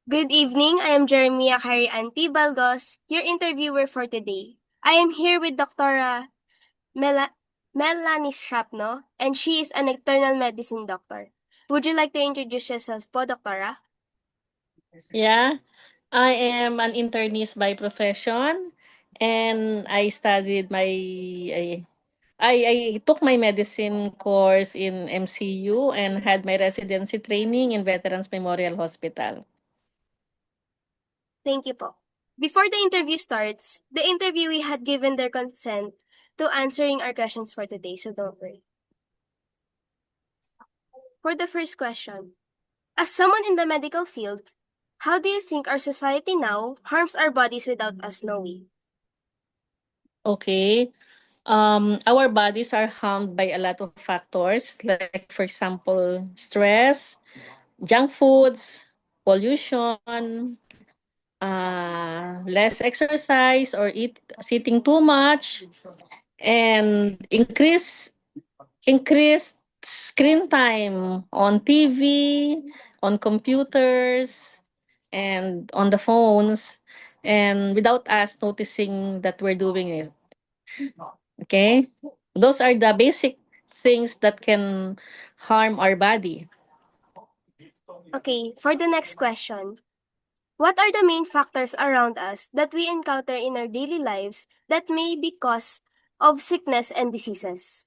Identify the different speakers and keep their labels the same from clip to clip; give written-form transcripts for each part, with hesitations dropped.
Speaker 1: Good evening. I am Jeremia Carian P. Balgos, your interviewer for today. I am here with Dr. Melanie Shrapno, and she is an internal medicine doctor. Would you like to introduce yourself po, Doktora?
Speaker 2: Yeah, I am an internist by profession, and I took my medicine course in MCU and had my residency training in Veterans Memorial Hospital.
Speaker 1: Thank you po. Before the interview starts, the interviewee had given their consent to answering our questions for today, so don't worry. For the first question, as someone in the medical field, how do you think our society now harms our bodies without us knowing?
Speaker 2: Okay. Our bodies are harmed by a lot of factors, like for example, stress, junk foods, pollution, less exercise or sitting too much, and increased screen time on TV, on computers, and on the phones, and without us noticing that we're doing it. Okay? Those are the basic things that can harm our body.
Speaker 1: Okay, for the next question, what are the main factors around us that we encounter in our daily lives that may be cause of sickness and diseases?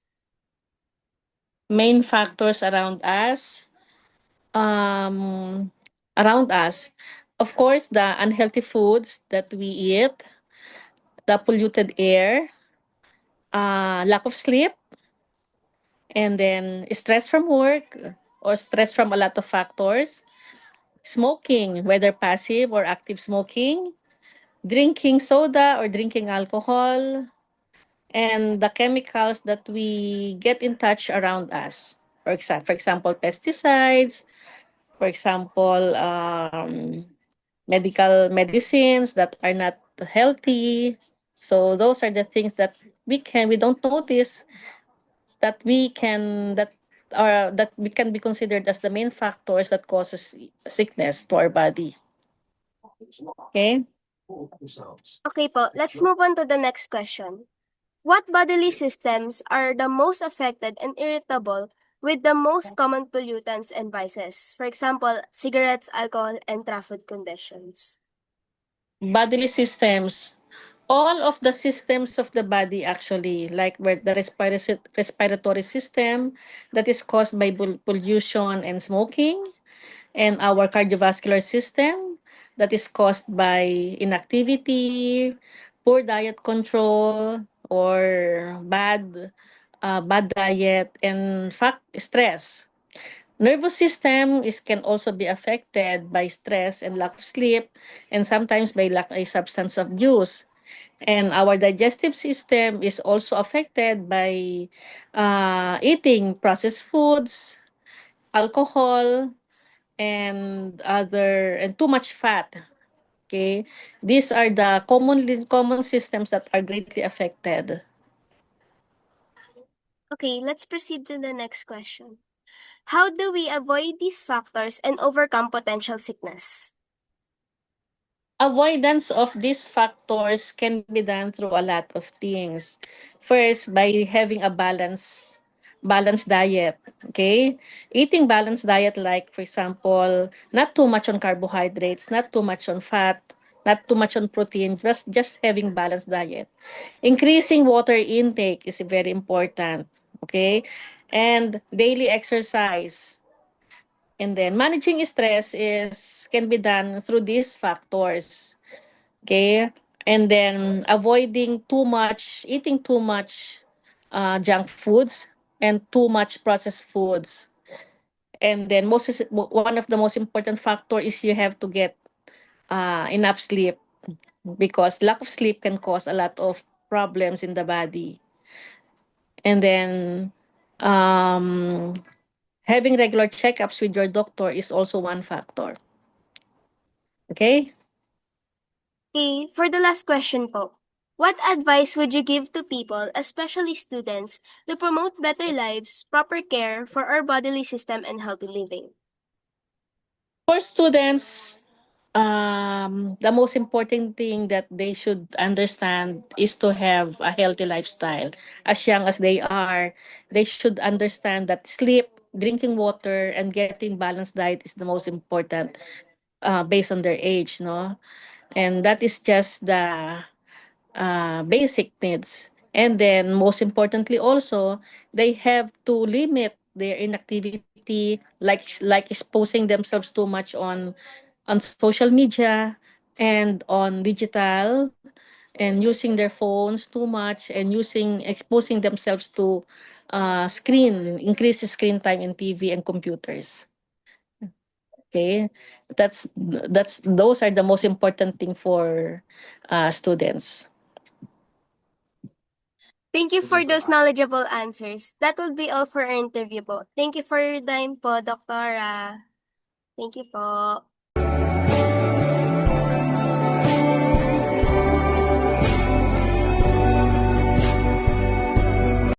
Speaker 2: Main factors um, around us, of course, the unhealthy foods that we eat, the polluted air, lack of sleep, and then stress from work or stress from a lot of factors, smoking, whether passive or active smoking, drinking soda or drinking alcohol, and the chemicals that we get in touch around us. For example, pesticides, for example, medical medicines that are not healthy. So those are the things that we don't notice that we can be considered as the main factors that causes sickness to our body. Okay?
Speaker 1: Okay po, let's move on to the next question. What bodily systems are the most affected and irritable with the most common pollutants and vices? For example, cigarettes, alcohol, and traffic conditions.
Speaker 2: Bodily systems. All of the systems of the body actually, like where the respiratory system that is caused by pollution and smoking, and our cardiovascular system that is caused by inactivity, poor diet control, or bad diet, and fact stress. Nervous system can also be affected by stress and lack of sleep, and sometimes by lack of substance abuse. And our digestive system is also affected by eating processed foods, alcohol, and too much fat. Okay, these are the common systems that are greatly affected.
Speaker 1: Okay, let's proceed to the next question. How do we avoid these factors and overcome potential sickness?
Speaker 2: Avoidance of these factors can be done through a lot of things. First, by having a balanced diet. Okay, eating balanced diet, like for example, not too much on carbohydrates, not too much on fat, not too much on protein, just having balanced diet. Increasing water intake is very important. Okay, and daily exercise. And then managing stress is can be done through these factors. Okay? And then avoiding eating too much junk foods and too much processed foods. And then one of the most important factor is you have to get enough sleep, because lack of sleep can cause a lot of problems in the body. And then um, having regular checkups with your doctor is also one factor. Okay?
Speaker 1: Okay, for the last question po. What advice would you give to people, especially students, to promote better lives, proper care for our bodily system and healthy living?
Speaker 2: For students, The most important thing that they should understand is to have a healthy lifestyle. As young as they are, they should understand that sleep, drinking water, and getting balanced diet is the most important based on their age, no? And that is just the basic needs. And then, most importantly, also, they have to limit their inactivity, like exposing themselves too much on social media and on digital, and using their phones too much, and exposing themselves to increase screen time in TV and computers. Okay, that's those are the most important thing for students.
Speaker 1: Thank you for those knowledgeable answers. That would be all for our interview po. Thank you for your time po, Doktora. Thank you po.